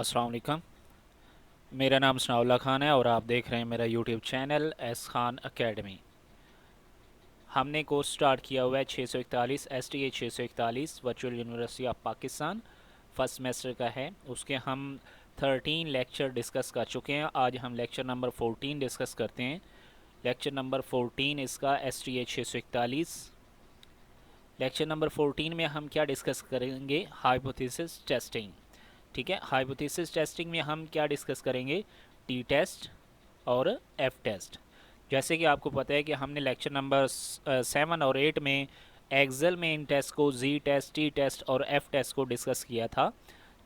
अस्सलाम वालेकुम। मेरा नाम सनाउल्लाह खान है और आप देख रहे हैं मेरा YouTube channel S Khan academy. हमने कोर्स स्टार्ट किया हुआ है 641 STA 641 virtual university of Pakistan. First semester का है। उसके हम 13 लेक्चर डिस्कस कर चुके हैं। आज हम लेक्चर नंबर 14 डिस्कस करते हैं। लेक्चर नंबर 14 इसका STA 641। लेक्चर नंबर 14 में हम क्या डिस्कस करेंगे? Hypothesis testing. ठीक है, हाइपोथेसिस टेस्टिंग में हम क्या डिस्कस करेंगे? टी टेस्ट और एफ टेस्ट। जैसे कि आपको पता है कि हमने लेक्चर नंबर 7 और 8 में एक्सेल में इन टेस्ट को जी टेस्ट, टी टेस्ट और एफ टेस्ट को डिस्कस किया था।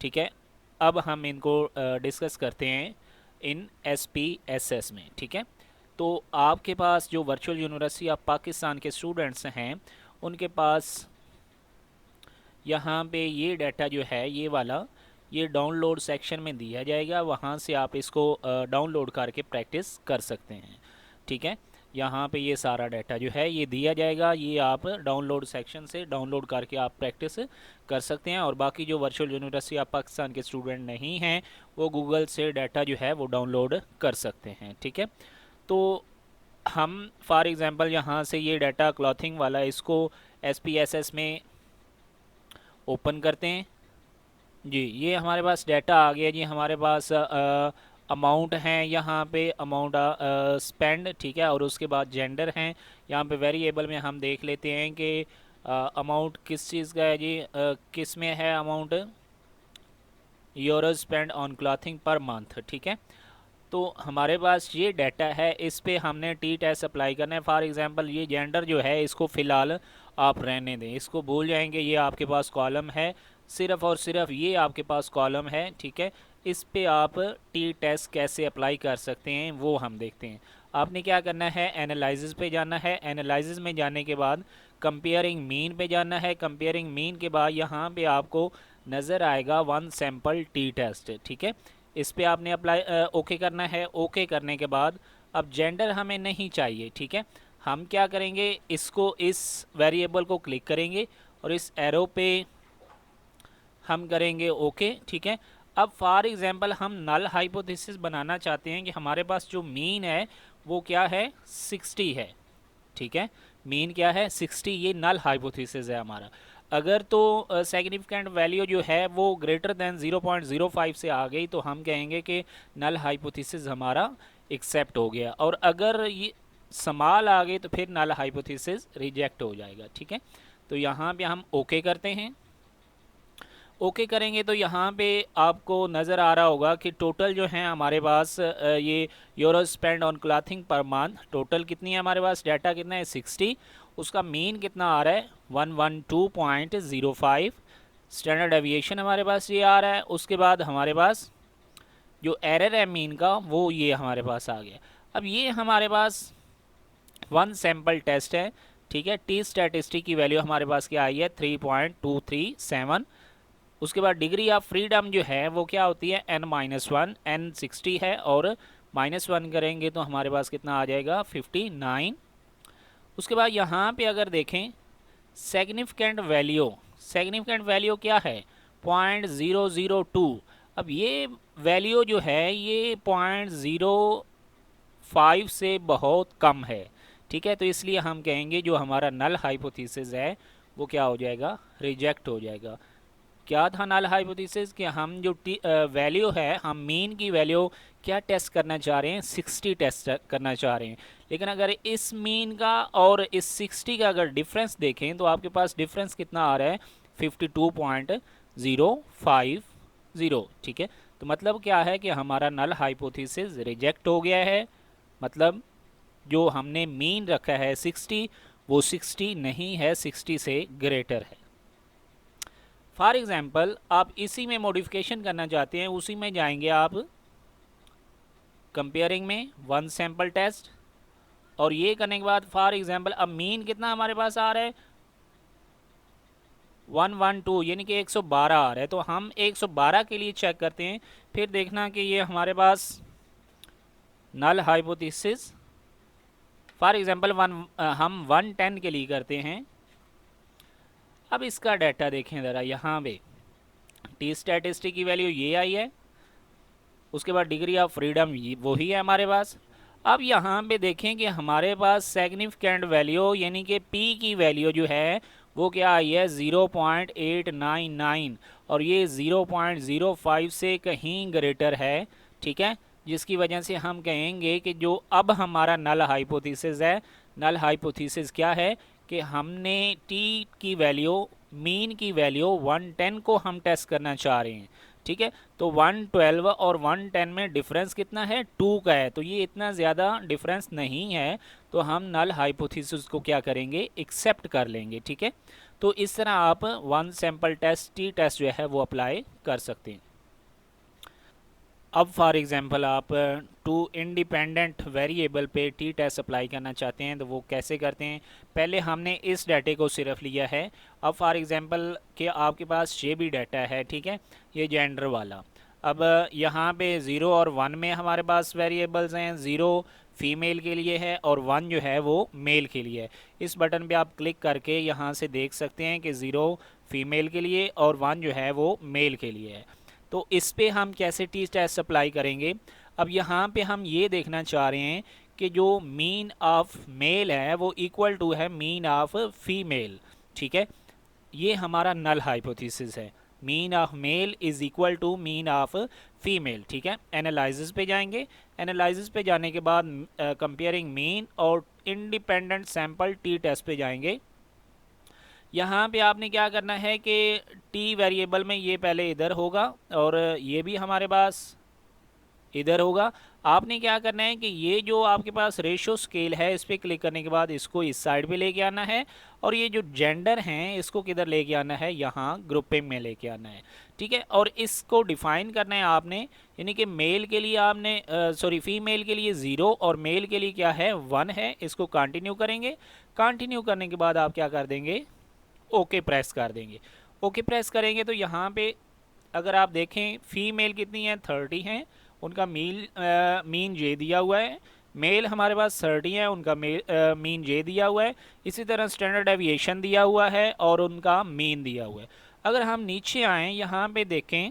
ठीक है, अब हम इनको डिस्कस करते हैं इन SPSS में। ठीक है, तो आपके पास जो वर्चुअल यूनिवर्सिटी ऑफ पाकिस्तान के स्टूडेंट्स हैं उनके पास यहाँ पे ये डाटा जो है ये वाला ये डाउनलोड सेक्शन में दिया जाएगा। वहाँ से आप इसको डाउनलोड करके प्रैक्टिस कर सकते हैं। ठीक है, यहाँ पे ये सारा डाटा जो है ये दिया जाएगा, ये आप डाउनलोड सेक्शन से डाउनलोड करके आप प्रैक्टिस कर सकते हैं। और बाकी जो वर्चुअल यूनिवर्सिटी ऑफ पाकिस्तान के स्टूडेंट नहीं हैं वो गूगल से डाटा जो है वो डाउनलोड कर सकते हैं। ठीक है, तो हम फॉर एग्ज़ाम्पल यहाँ से ये डाटा क्लॉथिंग वाला इसको SPSS में ओपन करते हैं। जी, ये हमारे पास डाटा आ गया जी। हमारे पास अमाउंट हैं, यहाँ पे अमाउंट स्पेंड। ठीक है, और उसके बाद जेंडर हैं। यहाँ पे वेरिएबल में हम देख लेते हैं कि अमाउंट किस चीज़ का है जी, किस में है amount? Euro spend on clothing per month. ठीक है, तो हमारे पास ये डाटा है, इस पे हमने टी टेस्ट अप्लाई करना है। फॉर एग्जांपल ये जेंडर जो है इसको फ़िलहाल आप रहने दें, इसको भूल जाएंगे। ये आपके पास कॉलम है, सिर्फ़ और सिर्फ ये आपके पास कॉलम है। ठीक है, इस पे आप टी टेस्ट कैसे अप्लाई कर सकते हैं वो हम देखते हैं। आपने क्या करना है? एनालिसिस पे जाना है। एनालिसिस में जाने के बाद कंपेयरिंग मीन पे जाना है। कंपेयरिंग मीन के बाद यहाँ पे आपको नज़र आएगा वन सैम्पल टी टेस्ट। ठीक है, इस पे आपने अप्लाई ओके करना है। ओके करने के बाद अब जेंडर हमें नहीं चाहिए। ठीक है, हम क्या करेंगे? इसको इस वेरिएबल को क्लिक करेंगे और इस एरो पे हम करेंगे ओके। ठीक है, अब फॉर एग्जांपल हम नल हाइपोथेसिस बनाना चाहते हैं कि हमारे पास जो मीन है वो क्या है? 60 है। ठीक है, मीन क्या है? 60। ये नल हाइपोथेसिस है हमारा। अगर तो सिग्निफिकेंट वैल्यू जो है वो ग्रेटर देन 0.05 से आ गई तो हम कहेंगे कि नल हाइपोथेसिस हमारा एक्सेप्ट हो गया, और अगर ये स्मॉल आ गई तो फिर नल हाइपोथेसिस रिजेक्ट हो जाएगा। ठीक है, तो यहाँ पे हम ओके करते हैं। ओके करेंगे तो यहाँ पे आपको नज़र आ रहा होगा कि टोटल जो है हमारे पास ये euro spend on clothing per month total कितनी है हमारे पास? डाटा कितना है? 60। उसका मीन कितना आ रहा है? 112.05। स्टैंडर्ड एविएशन हमारे पास ये आ रहा है। उसके बाद हमारे पास जो एरर है मीन का वो ये हमारे पास आ गया। अब ये हमारे पास वन सैम्पल टेस्ट है। ठीक है, टी स्टैटिस्टिक की वैल्यू हमारे पास क्या आई है? 3.237। उसके बाद डिग्री ऑफ फ्रीडम जो है वो क्या होती है? n-1। n 60 है और -1 करेंगे तो हमारे पास कितना आ जाएगा? 59। उसके बाद यहाँ पे अगर देखें सिग्निफिकेंट वैल्यू, सिग्निफिकेंट वैल्यू क्या है? 0.002। अब ये वैल्यू जो है ये 0.05 से बहुत कम है। ठीक है, तो इसलिए हम कहेंगे जो हमारा नल हाइपोथेसिस है वो क्या हो जाएगा? रिजेक्ट हो जाएगा। क्या था नल हाइपोथेसिस? कि हम जो वैल्यू है, हम मीन की वैल्यू क्या टेस्ट करना चाह रहे हैं? 60 टेस्ट करना चाह रहे हैं। लेकिन अगर इस मीन का और इस 60 का अगर डिफरेंस देखें तो आपके पास डिफरेंस कितना आ रहा है? 52.050। ठीक है, तो मतलब क्या है कि हमारा नल हाइपोथेसिस रिजेक्ट हो गया है। मतलब जो हमने मीन रखा है 60 वो 60 नहीं है, 60 से ग्रेटर है। फॉर एग्जाम्पल आप इसी में मॉडिफिकेशन करना चाहते हैं, उसी में जाएंगे आप कंपेयरिंग में वन सैम्पल टेस्ट, और ये करने के बाद फॉर एग्जाम्पल अब मीन कितना हमारे पास आ रहा है? 112, यानी कि 112 आ रहा है। तो हम 112 के लिए चेक करते हैं, फिर देखना कि ये हमारे पास नल हाइपोथेसिस फॉर एग्जाम्पल हम 110 के लिए करते हैं। अब इसका डाटा देखें ज़रा, यहाँ पे टी स्टैटिस्टिक की वैल्यू ये आई है उसके बाद डिग्री ऑफ फ्रीडम वही है हमारे पास। अब यहाँ पे देखें कि हमारे पास सिग्निफिकेंट वैल्यू यानी कि पी की वैल्यू जो है वो क्या आई है 0.899 और ये 0.05 से कहीं ग्रेटर है, ठीक है, जिसकी वजह से हम कहेंगे कि जो अब हमारा नल हाइपोथेसिस है, नल हाइपोथेसिस क्या है कि हमने टी की वैल्यू, मीन की वैल्यू 110 को हम टेस्ट करना चाह रहे हैं, ठीक है। तो 112 और 110 में डिफरेंस कितना है, 2 का है, तो ये इतना ज़्यादा डिफरेंस नहीं है, तो हम नल हाइपोथेसिस को क्या करेंगे, एक्सेप्ट कर लेंगे, ठीक है। तो इस तरह आप one sample test, T test जो है वो अप्लाई कर सकते हैं। अब फॉर एग्जांपल आप टू इंडिपेंडेंट वेरिएबल पे टी टेस्ट अप्लाई करना चाहते हैं, तो वो कैसे करते हैं। पहले हमने इस डाटे को सिर्फ लिया है। अब फॉर एग्जांपल कि आपके पास ये भी डाटा है, ठीक है, ये जेंडर वाला। अब यहाँ पे 0 और 1 में हमारे पास वेरिएबल्स हैं। 0 फीमेल के लिए है और 1 जो है वो मेल के लिए है। इस बटन पे आप क्लिक करके यहाँ से देख सकते हैं कि 0 फीमेल के लिए और 1 जो है वो मेल के लिए है। तो इस पे हम कैसे टी टेस्ट अप्लाई करेंगे। अब यहाँ पे हम ये देखना चाह रहे हैं कि जो मीन ऑफ मेल है वो इक्वल टू है मीन ऑफ फीमेल, ठीक है। ये हमारा नल हाइपोथेसिस है, mean of male is equal to mean of female, ठीक है। एनालिसिस पे जाएंगे, एनालिसिस पे जाने के बाद कंपेयरिंग मीन और इंडिपेंडेंट सैंपल टी टेस्ट पे जाएंगे। यहाँ पे आपने क्या करना है कि टी वेरिएबल में ये पहले इधर होगा और ये भी हमारे पास इधर होगा। आपने क्या करना है कि ये जो आपके पास रेशो स्केल है इस पर क्लिक करने के बाद इसको इस साइड पे लेके आना है और ये जो जेंडर हैं इसको किधर लेके आना है, यहाँ ग्रुपिंग में लेके आना है, ठीक है। और इसको डिफाइन करना है आपने, यानी कि मेल के लिए आपने सॉरी फीमेल के लिए 0 और मेल के लिए क्या है 1 है। इसको कंटिन्यू करेंगे, कंटिन्यू करने के बाद आप क्या कर देंगे, ओके प्रेस कर देंगे। ओके प्रेस करेंगे तो यहाँ पे अगर आप देखें फीमेल कितनी है 30 हैं, उनका मीन जे दिया हुआ है। मेल हमारे पास 30 है, उनका मीन जे दिया हुआ है। इसी तरह स्टैंडर्ड डेविएशन दिया हुआ है और उनका मीन दिया हुआ है। अगर हम नीचे आएँ यहाँ पे देखें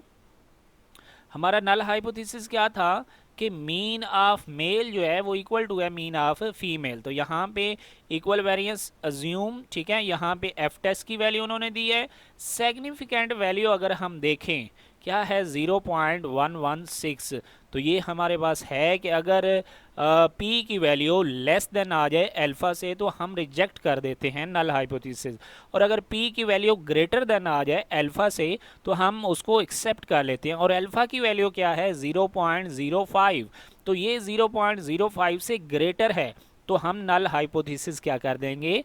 हमारा नल हाइपोथेसिस क्या था कि मीन ऑफ मेल जो है वो इक्वल टू है मीन ऑफ फीमेल। तो यहाँ पे इक्वल वेरिएंस अज्यूम, ठीक है। यहाँ पे एफ टेस्ट की वैल्यू उन्होंने दी है। सिग्निफिकेंट वैल्यू अगर हम देखें क्या है 0.116, तो ये हमारे पास है कि अगर पी की वैल्यू लेस देन आ जाए अल्फ़ा से तो हम रिजेक्ट कर देते हैं नल हाइपोथेसिस, और अगर पी की वैल्यू ग्रेटर देन आ जाए अल्फ़ा से तो हम उसको एक्सेप्ट कर लेते हैं। और अल्फ़ा की वैल्यू क्या है 0.05, तो ये 0.05 से ग्रेटर है तो हम नल हाइपोथेसिस क्या कर देंगे,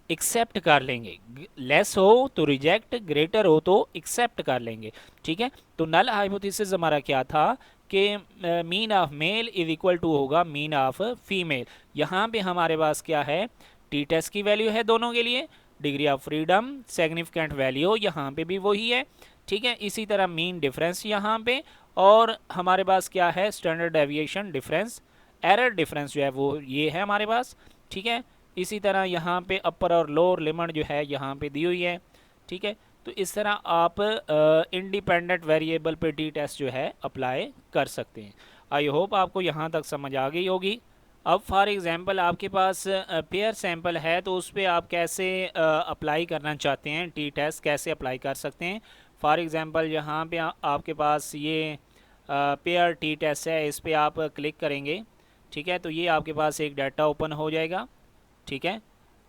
एक्सेप्ट कर लेंगे। लेस हो तो रिजेक्ट, ग्रेटर हो तो एक्सेप्ट कर लेंगे, ठीक है। तो नल हाइपोथेसिस हमारा क्या था कि mean of male is equal to होगा मीन ऑफ फीमेल। यहाँ पे हमारे पास क्या है, टी टेस्ट की वैल्यू है दोनों के लिए, degree of freedom, significant value यहाँ पे भी वही है, ठीक है। इसी तरह मीन डिफरेंस यहाँ पे, और हमारे पास क्या है standard deviation difference, error difference जो है वो ये है हमारे पास, ठीक है। इसी तरह यहाँ पे अपर और लोअर लिमिट जो है यहाँ पे दी हुई है, ठीक है। तो इस तरह आप इंडिपेंडेंट वेरिएबल पे टी टेस्ट जो है अप्लाई कर सकते हैं। आई होप आपको यहाँ तक समझ आ गई होगी। अब फॉर एग्जांपल आपके पास पेयर सैंपल है तो उस पर आप कैसे अप्लाई करना चाहते हैं, टी टेस्ट कैसे अप्लाई कर सकते हैं। फॉर एग्जांपल यहाँ पे आपके पास ये पेयर टी टेस्ट है, इस पर आप क्लिक करेंगे, ठीक है। तो ये आपके पास एक डाटा ओपन हो जाएगा, ठीक है।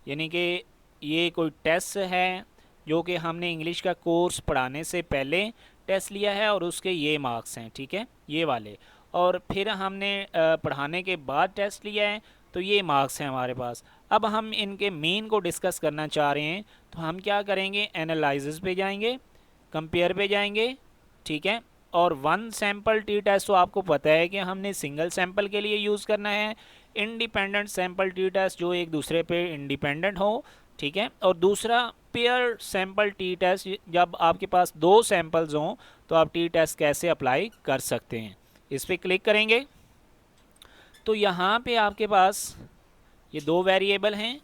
यानी कि ये कोई टेस्ट है जो कि हमने इंग्लिश का कोर्स पढ़ाने से पहले टेस्ट लिया है और उसके ये मार्क्स हैं, ठीक है, ये वाले। और फिर हमने पढ़ाने के बाद टेस्ट लिया है तो ये मार्क्स हैं हमारे पास। अब हम इनके मीन को डिस्कस करना चाह रहे हैं तो हम क्या करेंगे, एनालिसिस पे जाएंगे, कंपेयर पे जाएंगे, ठीक है। और वन सैंपल टी टेस्ट तो आपको पता है कि हमने सिंगल सैंपल के लिए यूज़ करना है। इंडिपेंडेंट सैंपल टी टेस्ट जो एक दूसरे पे इंडिपेंडेंट हो, ठीक है। और दूसरा पेयर सैंपल टी टेस्ट, जब आपके पास 2 सैंपल्स हों तो आप टी टेस्ट कैसे अप्लाई कर सकते हैं। इस पर क्लिक करेंगे तो यहाँ पे आपके पास ये 2 वेरिएबल हैं।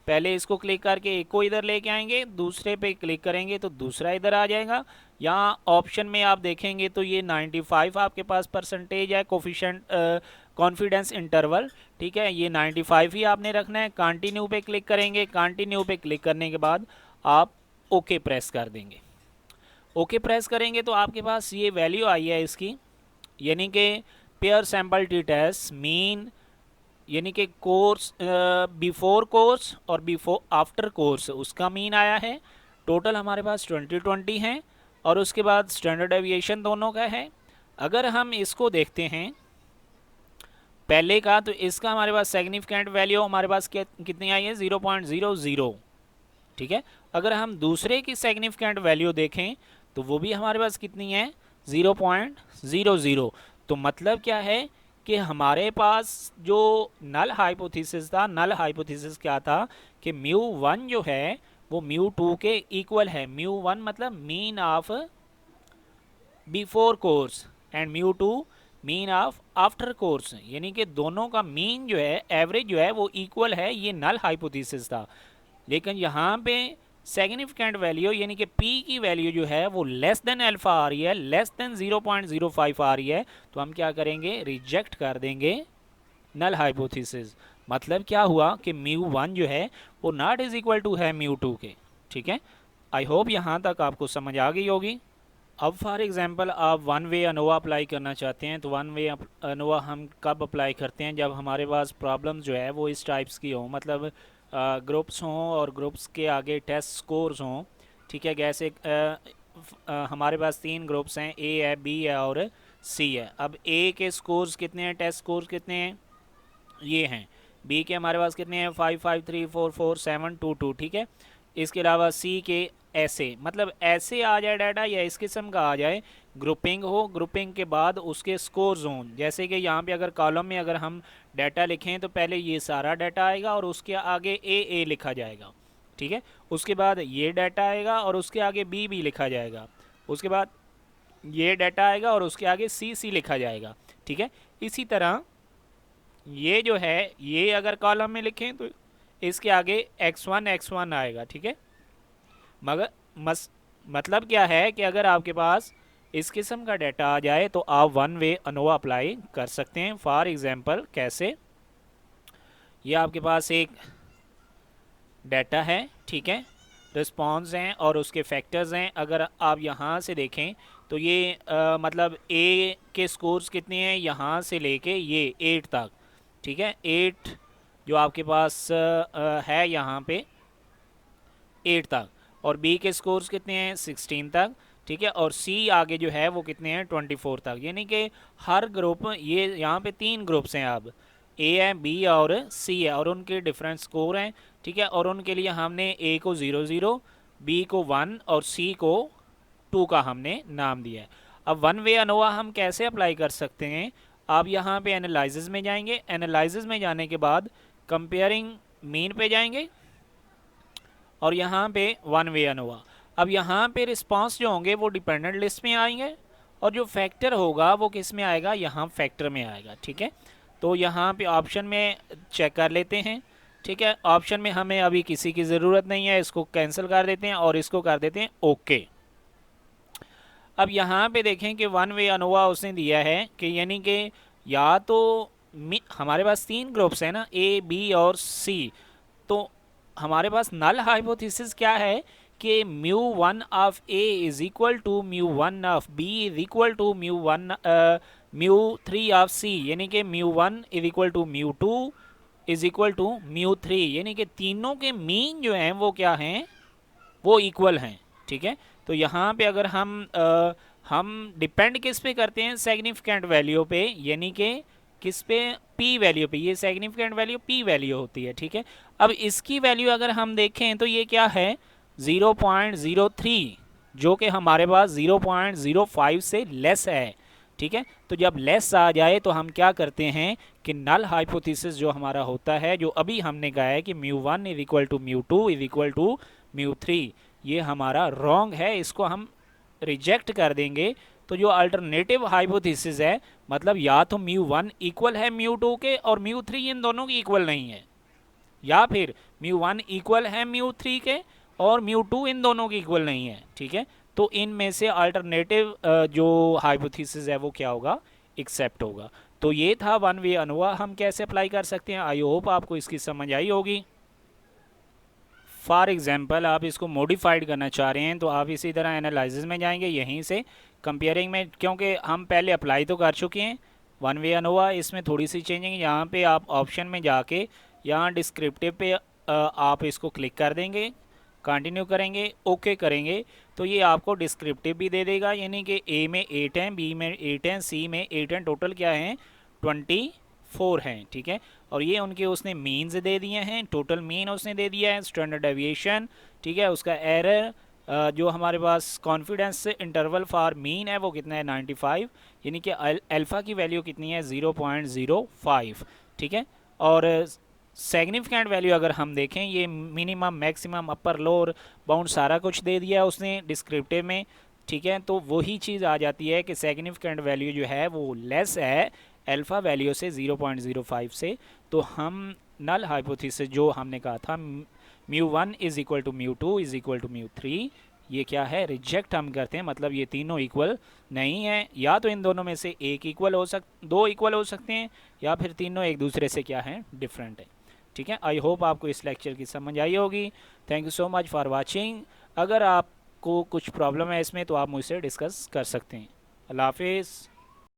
पहले इसको क्लिक करके एक को इधर लेके आएंगे, दूसरे पे क्लिक करेंगे तो दूसरा इधर आ जाएगा। यहाँ ऑप्शन में आप देखेंगे तो ये 95 आपके पास परसेंटेज है कोफिशिएंट कॉन्फिडेंस इंटरवल, ठीक है, ये 95 ही आपने रखना है। कंटिन्यू पे क्लिक करेंगे, कंटिन्यू पे क्लिक करने के बाद आप ओके प्रेस कर देंगे। ओके प्रेस करेंगे तो आपके पास ये वैल्यू आई है इसकी, यानी कि pair sample T test mean, यानी कि कोर्स बिफोर कोर्स और बिफोर आफ्टर कोर्स उसका मीन आया है। टोटल हमारे पास 2020 है और उसके बाद स्टैंडर्ड एविएशन दोनों का है। अगर हम इसको देखते हैं पहले का, तो इसका हमारे पास सिग्निफिकेंट वैल्यू हमारे पास कितनी आई है, 0.00, ठीक है। अगर हम दूसरे की सिग्निफिकेंट वैल्यू देखें तो वो भी हमारे पास कितनी है, 0.00। तो मतलब क्या है कि हमारे पास जो नल हाइपोथेसिस था, नल हाइपोथेसिस क्या था कि μ1 जो है वो μ2 के इक्वल है। μ1 मतलब mean of before course and μ2 mean of after course, यानी कि दोनों का मीन जो है, एवरेज जो है वो इक्वल है। ये नल हाइपोथेसिस था। लेकिन यहाँ पे सिग्निफिकेंट वैल्यू यानी कि p की वैल्यू जो है वो लेस देन अल्फा आ रही है, लेस देन 0.05 आ रही है, तो हम क्या करेंगे, रिजेक्ट कर देंगे नल हाइपोथेसिस। मतलब क्या हुआ कि μ1 जो है वो नॉट इज इक्वल टू है μ2 के, ठीक है। आई होप यहाँ तक आपको समझ आ गई होगी। अब फॉर एग्जांपल आप वन वे अनोवा अप्लाई करना चाहते हैं, तो वन वे अनोवा हम कब अप्लाई करते हैं, जब हमारे पास प्रॉब्लम जो है वो इस टाइप्स की हो, मतलब ग्रुप्स हों और ग्रुप्स के आगे टेस्ट स्कोर्स हों, ठीक है। जैसे हमारे पास 3 ग्रुप्स हैं, ए है, बी है और सी है। अब ए के स्कोर्स कितने हैं, टेस्ट स्कोर्स कितने हैं, ये हैं। बी के हमारे पास कितने हैं, 5 5 3 4 4 7 2 2, ठीक है। इसके अलावा सी के ऐसे, मतलब ऐसे आ जाए डाटा या इस किस्म का आ जाए, ग्रुपिंग हो, ग्रुपिंग के बाद उसके स्कोर्स हों। जैसे कि यहाँ पे अगर कॉलम में अगर हम डाटा लिखें तो पहले ये सारा डाटा आएगा और उसके आगे ए लिखा जाएगा, ठीक है। उसके बाद ये डाटा आएगा और उसके आगे बी लिखा जाएगा। उसके बाद ये डाटा आएगा और उसके आगे सी लिखा जाएगा, ठीक है। इसी तरह ये जो है, ये अगर कॉलम में लिखें तो इसके आगे x1 आएगा, ठीक है। मगर मतलब क्या है कि अगर आपके पास इस किस्म का डाटा आ जाए तो आप वन वे अनोवा अप्लाई कर सकते हैं। फॉर एग्जांपल कैसे, ये आपके पास एक डाटा है, ठीक है, रिस्पॉन्स हैं और उसके फैक्टर्स हैं। अगर आप यहाँ से देखें तो ये मतलब ए के स्कोर्स कितने हैं, यहाँ से लेके ये 8 तक, ठीक है। 8 जो आपके पास है यहाँ पे 8 तक, और बी के स्कोर्स कितने हैं, 16 तक, ठीक है। और सी आगे जो है वो कितने हैं, 24 तक। यानी कि हर ग्रुप, ये यहाँ पे 3 ग्रुप्स हैं, अब ए है, बी और सी है, और उनके डिफरेंट स्कोर हैं, ठीक है। और उनके लिए हमने ए को 0 0, बी को 1 और सी को 2 का हमने नाम दिया है। अब वन वे अनोवा हम कैसे अप्लाई कर सकते हैं, आप यहाँ पे एनालिसिस में जाएंगे, एनालिसिस में जाने के बाद कंपेयरिंग मीन पे जाएंगे और यहाँ पे वन वे अनोवा। अब यहाँ पे रिस्पांस जो होंगे वो डिपेंडेंट लिस्ट में आएंगे और जो फैक्टर होगा वो किस में आएगा, यहाँ फैक्टर में आएगा, ठीक है। तो यहाँ पे ऑप्शन में चेक कर लेते हैं, ठीक है। ऑप्शन में हमें अभी किसी की ज़रूरत नहीं है, इसको कैंसिल कर देते हैं और इसको कर देते हैं ओके। अब यहाँ पे देखें कि वन वे अनोवा उसने दिया है कि यानी कि या तो हमारे पास 3 ग्रुप्स हैं ना, ए बी और सी, तो हमारे पास नल हाइपोथेसिस क्या है कि μ1 of A is equal to μ1 of B is equal to μ3 of C, यानी कि μ1 is equal to μ2 is equal to μ3, यानी कि तीनों के मीन जो हैं वो क्या हैं, वो इक्वल हैं, ठीक है। तो यहाँ पे अगर हम डिपेंड किस पे करते हैं, सिग्निफिकेंट वैल्यू पे, यानी कि किस पे, p वैल्यू पे। ये सिग्निफिकेंट वैल्यू p वैल्यू होती है, ठीक है। अब इसकी वैल्यू अगर हम देखें तो ये क्या है, 0.03, जो कि हमारे पास 0.05 से लेस है, ठीक है। तो जब लेस आ जाए तो हम क्या करते हैं कि नल हाइपोथेसिस जो हमारा होता है, जो अभी हमने कहा है कि μ1 is equal to μ2 is equal to μ3, ये हमारा रॉन्ग है, इसको हम रिजेक्ट कर देंगे। तो जो अल्टरनेटिव हाइपोथेसिस है, मतलब या तो μ1 इक्वल है μ2 के और μ3 इन दोनों की इक्वल नहीं है, या फिर μ1 इक्वल है μ3 के और μ2 इन दोनों की इक्वल नहीं है, ठीक है। तो इनमें से अल्टरनेटिव जो हाइपोथेसिस है वो क्या होगा, एक्सेप्ट होगा। तो ये था वन वे अनोवा हम कैसे अप्लाई कर सकते हैं। आई होप आपको इसकी समझ आई होगी। फॉर एग्जांपल आप इसको मॉडिफाइड करना चाह रहे हैं तो आप इसी तरह एनालिसिस में जाएंगे, यहीं से कंपेयरिंग में, क्योंकि हम पहले अप्लाई तो कर चुके हैं वन वे अनोवा, इसमें थोड़ी सी चेंजिंग। यहाँ पे आप ऑप्शन में जाके यहाँ डिस्क्रिप्टिव पे आप इसको क्लिक कर देंगे, कंटिन्यू करेंगे, ओके करेंगे, तो ये आपको डिस्क्रिप्टिव भी दे देगा, यानी कि ए में 8 हैं, बी में 8 हैं, सी में 8 हैं, टोटल क्या हैं 24 हैं। ठीक है, और ये उनके उसने मीन्स दे दिए हैं, टोटल मीन उसने दे दिया है, स्टैंडर्ड डेविएशन, ठीक है, उसका एरर जो हमारे पास कॉन्फिडेंस इंटरवल फॉर मीन है वो कितना है 95, यानी कि अल्फ़ा की वैल्यू कितनी है 0.05। ठीक है, और सिग्निफिकेंट वैल्यू अगर हम देखें, ये minimum maximum upper lower bound सारा कुछ दे दिया है उसने डिस्क्रिप्टिव में। ठीक है, तो वही चीज़ आ जाती है कि सिग्निफिकेंट वैल्यू जो है वो लेस है अल्फ़ा वैल्यू से 0.05 से। तो हम नल हाइपोथेसिस जो हमने कहा था μ1 is equal to μ2 is equal to μ3, ये क्या है, रिजेक्ट हम करते हैं, मतलब ये तीनों इक्वल नहीं है। या तो इन दोनों में से एक इक्वल हो दो इक्वल हो सकते हैं, या फिर तीनों एक दूसरे से क्या है, डिफरेंट है। ठीक है, आई होप आपको इस लेक्चर की समझ आई होगी। Thank you so much for watching. अगर आपको कुछ प्रॉब्लम है इसमें तो आप मुझसे डिस्कस कर सकते हैं। अल्लाह हाफिज़।